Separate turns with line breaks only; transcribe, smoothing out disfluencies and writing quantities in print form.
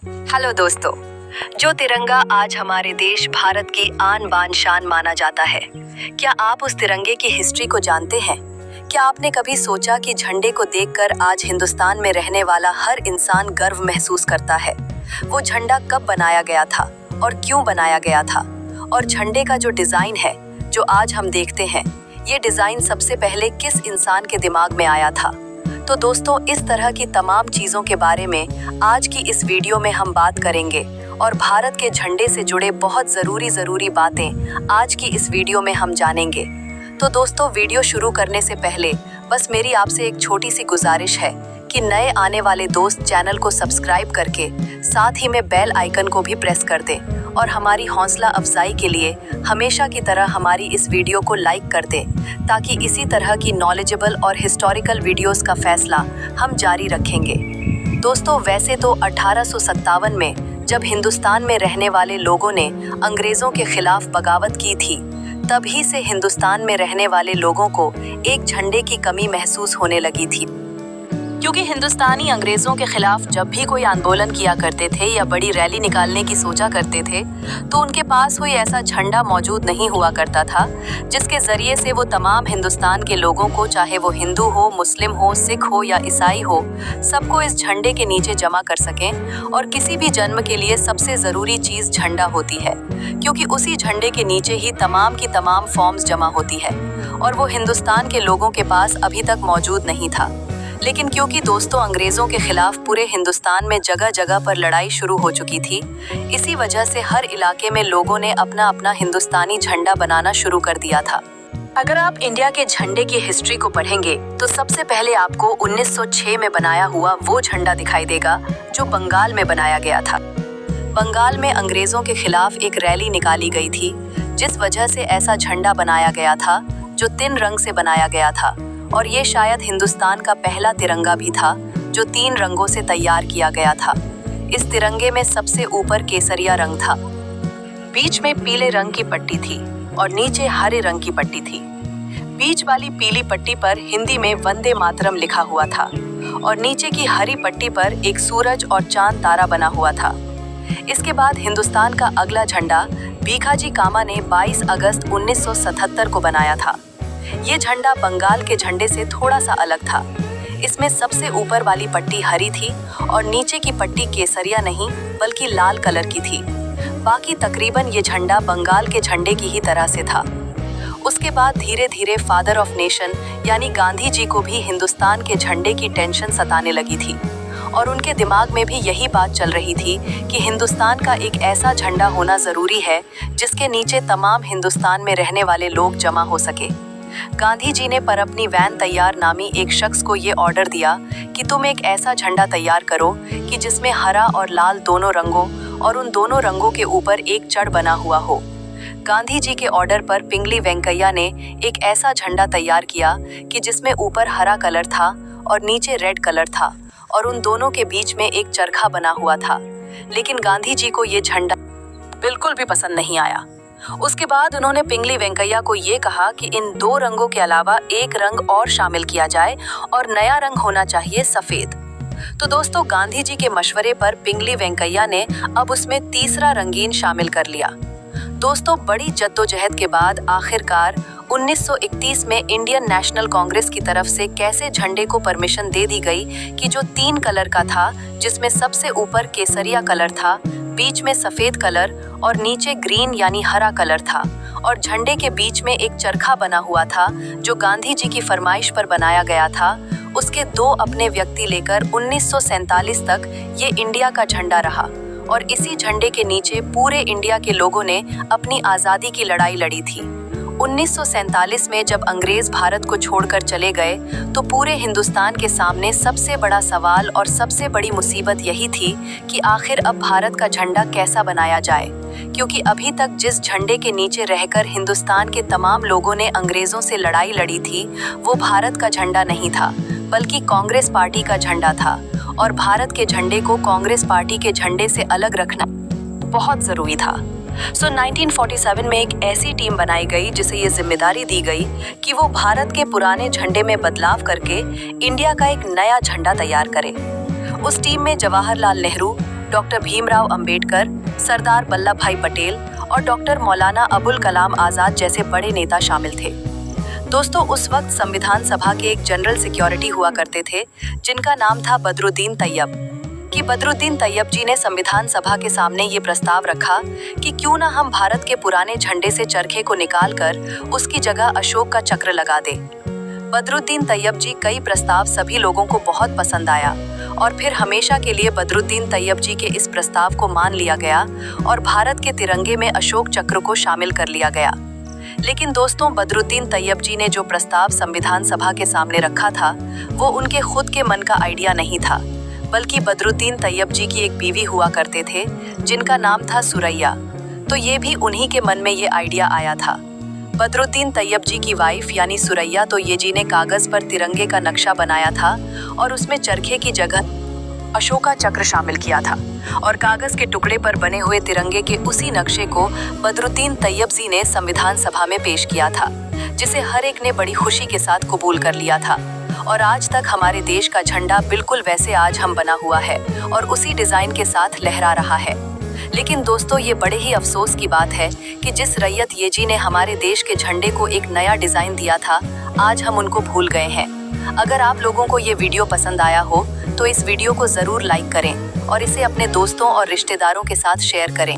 Hello दोस्तों, जो तिरंगा आज हमारे देश भारत की आन बान शान माना जाता है, क्या आप उस तिरंगे की हिस्ट्री को जानते हैं? क्या आपने कभी सोचा कि झंडे को देखकर आज हिंदुस्तान में रहने वाला हर इंसान गर्व महसूस करता है? वो झंडा कब बनाया गया था और क्यों बनाया गया था? और झंडे का जो डिजाइन है, जो आज हम देखते हैं, ये डिजाइन सबसे पहले किस इंसान के दिमाग में आया था? तो दोस्तों, इस तरह की तमाम चीजों के बारे में आज की इस वीडियो में हम बात करेंगे और भारत के झंडे से जुड़े बहुत जरूरी बातें आज की इस वीडियो में हम जानेंगे। तो दोस्तों, वीडियो शुरू करने से पहले बस मेरी आपसे एक छोटी सी गुजारिश है कि नए आने वाले दोस्त चैनल को सब्सक्राइब करके साथ ही में बेल आइकन को भी प्रेस कर दें और हमारी हौसला अफजाई के लिए हमेशा की तरह हमारी इस वीडियो को लाइक कर दें, ताकि इसी तरह की नॉलेजेबल और हिस्टोरिकल वीडियोस का फैसला हम जारी रखेंगे। दोस्तों, वैसे तो 1857 में जब हिंदुस्तान में रहने वाले लोगों ने अंग्रेजों के खिलाफ बगावत की थी, तभी से हिंदुस्तान में रहने वाले लोगों को एक झंडे की कमी महसूस होने लगी थी, क्योंकि हिंदुस्तानी अंग्रेजों के खिलाफ जब भी कोई आंदोलन किया करते थे या बड़ी रैली निकालने की सोचा करते थे, तो उनके पास कोई ऐसा झंडा मौजूद नहीं हुआ करता था जिसके जरिए से वो तमाम हिंदुस्तान के लोगों को, चाहे वो हिंदू हो, मुस्लिम हो, सिख हो या ईसाई हो, सबको इस झंडे के नीचे जमा कर सकें। और किसी भी जन्म के लिए सबसे ज़रूरी चीज़ झंडा होती है, क्योंकि उसी झंडे के नीचे ही तमाम की तमाम फॉर्म्स जमा होती है, और वो हिंदुस्तान के लोगों के पास अभी तक मौजूद नहीं था। लेकिन क्योंकि दोस्तों अंग्रेजों के खिलाफ पूरे हिंदुस्तान में जगह जगह पर लड़ाई शुरू हो चुकी थी, इसी वजह से हर इलाके में लोगों ने अपना अपना हिंदुस्तानी झंडा बनाना शुरू कर दिया था। अगर आप इंडिया के झंडे की हिस्ट्री को पढ़ेंगे तो सबसे पहले आपको 1906 में बनाया हुआ वो झंडा दिखाई देगा जो बंगाल में बनाया गया था। बंगाल में अंग्रेजों के खिलाफ एक रैली निकाली गई थी, जिस वजह से ऐसा झंडा बनाया गया था जो 3 रंग से बनाया गया था, और ये शायद हिंदुस्तान का पहला तिरंगा भी था जो 3 रंगों से तैयार किया गया था। इस तिरंगे में सबसे ऊपर केसरिया रंग था, बीच में पीले रंग की पट्टी थी और नीचे हरे रंग की पट्टी थी। बीच वाली पीली पट्टी पर हिंदी में वंदे मातरम लिखा हुआ था और नीचे की हरी पट्टी पर एक सूरज और चांद तारा बना हुआ था। इसके बाद हिंदुस्तान का अगला झंडा भीखाजी कामा ने 22 अगस्त 1977 को बनाया था। ये झंडा बंगाल के झंडे से थोड़ा सा अलग था। इसमें सबसे ऊपर वाली पट्टी हरी थी और नीचे की पट्टी केसरिया नहीं बल्कि लाल कलर की थी। बाकी तकरीबन ये झंडा बंगाल के झंडे की ही तरह से था। उसके बाद धीरे धीरे फादर ऑफ नेशन यानी गांधी जी को भी हिंदुस्तान के झंडे की टेंशन सताने लगी थी, और उनके दिमाग में भी यही बात चल रही थी कि हिंदुस्तान का एक ऐसा झंडा होना ज़रूरी है जिसके नीचे तमाम हिंदुस्तान में रहने वाले लोग जमा हो सके। गांधी जी ने पर अपनी वैन तैयार नामी एक शख्स को ये ऑर्डर दिया कि तुम एक ऐसा झंडा तैयार करो कि जिसमें हरा और लाल दोनों रंगों और उन दोनों रंगों के ऊपर एक चढ़ बना हुआ हो। गांधी जी के ऑर्डर पर पिंगली वेंकैया ने एक ऐसा झंडा तैयार किया कि जिसमें ऊपर हरा कलर था और नीचे रेड कलर था और उन दोनों के बीच में एक चरखा बना हुआ था। लेकिन गांधी जी को ये झंडा बिल्कुल भी पसंद नहीं आया। उसके बाद उन्होंने पिंगली वेंकैया को ये कहा कि इन 2 रंगों के अलावा एक रंग और शामिल किया जाए और नया रंग होना चाहिए सफेद। तो दोस्तों, गांधी जी के मशवरे पर पिंगली वेंकैया ने अब उसमें तीसरा रंगीन शामिल कर लिया। दोस्तों, बड़ी जद्दोजहद के बाद आखिरकार 1931 में इंडियन नेशनल कांग्रेस की तरफ से कैसे झंडे को परमिशन दे दी गई कि जो 3 कलर का था, जिसमें सबसे ऊपर केसरिया कलर था, बीच में सफेद कलर और नीचे ग्रीन यानी हरा कलर था, और झंडे के बीच में एक चरखा बना हुआ था जो गांधी जी की फरमाइश पर बनाया गया था। उसके 2 अपने व्यक्ति लेकर 1947 तक ये इंडिया का झंडा रहा, और इसी झंडे के नीचे पूरे इंडिया के लोगों ने अपनी आज़ादी की लड़ाई लड़ी थी। 1947 में जब अंग्रेज भारत को छोड़कर चले गए तो पूरे हिंदुस्तान के सामने सबसे बड़ा सवाल और सबसे बड़ी मुसीबत यही थी कि आखिर अब भारत का झंडा कैसा बनाया जाए, क्योंकि अभी तक जिस झंडे के नीचे रहकर हिंदुस्तान के तमाम लोगों ने अंग्रेजों से लड़ाई लड़ी थी, वो भारत का झंडा नहीं था बल्कि कांग्रेस पार्टी का झंडा था, और भारत के झंडे को कांग्रेस पार्टी के झंडे से अलग रखना बहुत ज़रूरी था। 1947 में एक ऐसी टीम बनाई गई जिसे ये जिम्मेदारी दी गई कि वो भारत के पुराने झंडे में बदलाव करके इंडिया का एक नया झंडा तैयार करे। उस टीम में जवाहरलाल नेहरू, डॉक्टर भीमराव अंबेडकर, सरदार वल्लभ भाई पटेल और डॉक्टर मौलाना अबुल कलाम आजाद जैसे बड़े नेता शामिल थे। दोस्तों, उस वक्त संविधान सभा के एक जनरल सिक्योरिटी हुआ करते थे जिनका नाम था बदरुद्दीन तैयब। कि बदरुद्दीन तैयब जी ने संविधान सभा के सामने ये प्रस्ताव रखा कि क्यों ना हम भारत के पुराने झंडे से चरखे को निकालकर उसकी जगह अशोक का चक्र लगा दें। बदरुद्दीन तैयब जी कई प्रस्ताव सभी लोगों को बहुत पसंद आया और फिर हमेशा के लिए बदरुद्दीन तैयब जी के इस प्रस्ताव को मान लिया गया और भारत के तिरंगे में अशोक चक्र को शामिल कर लिया गया। लेकिन दोस्तों, बदरुद्दीन तैयब जी ने जो प्रस्ताव संविधान सभा के सामने रखा था वो उनके खुद के मन का आइडिया नहीं था, बल्कि बदरुद्दीन तैयब जी की एक बीवी हुआ करते थे जिनका नाम था सुरैया। तो ये भी उन्हीं के मन में ये आइडिया आया था। बदरुद्दीन तैयब जी की वाइफ यानी सुरैया तो ये जी ने कागज पर तिरंगे का नक्शा बनाया था और उसमें चरखे की जगह अशोका चक्र शामिल किया था और कागज के टुकड़े पर बने हुए तिरंगे के उसी नक्शे को बदरुद्दीन तैयब जी ने संविधान सभा में पेश किया था, जिसे हर एक ने बड़ी खुशी के साथ कबूल कर लिया था। और आज तक हमारे देश का झंडा बिल्कुल वैसे आज हम बना हुआ है और उसी डिजाइन के साथ लहरा रहा है। लेकिन दोस्तों, ये बड़े ही अफसोस की बात है कि जिस रैयत ये जी ने हमारे देश के झंडे को एक नया डिजाइन दिया था, आज हम उनको भूल गए हैं। अगर आप लोगों को ये वीडियो पसंद आया हो तो इस वीडियो को जरूर लाइक करें और इसे अपने दोस्तों और रिश्तेदारों के साथ शेयर करें।